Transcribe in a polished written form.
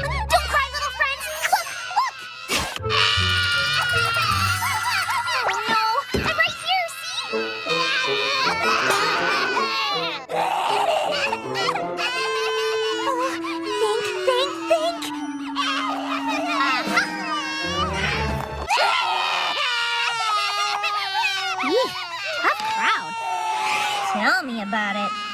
Don't cry, little friend. Look, look. Oh, no. I'm right here, see? Think. Eek, tough crowd. Tell me about it.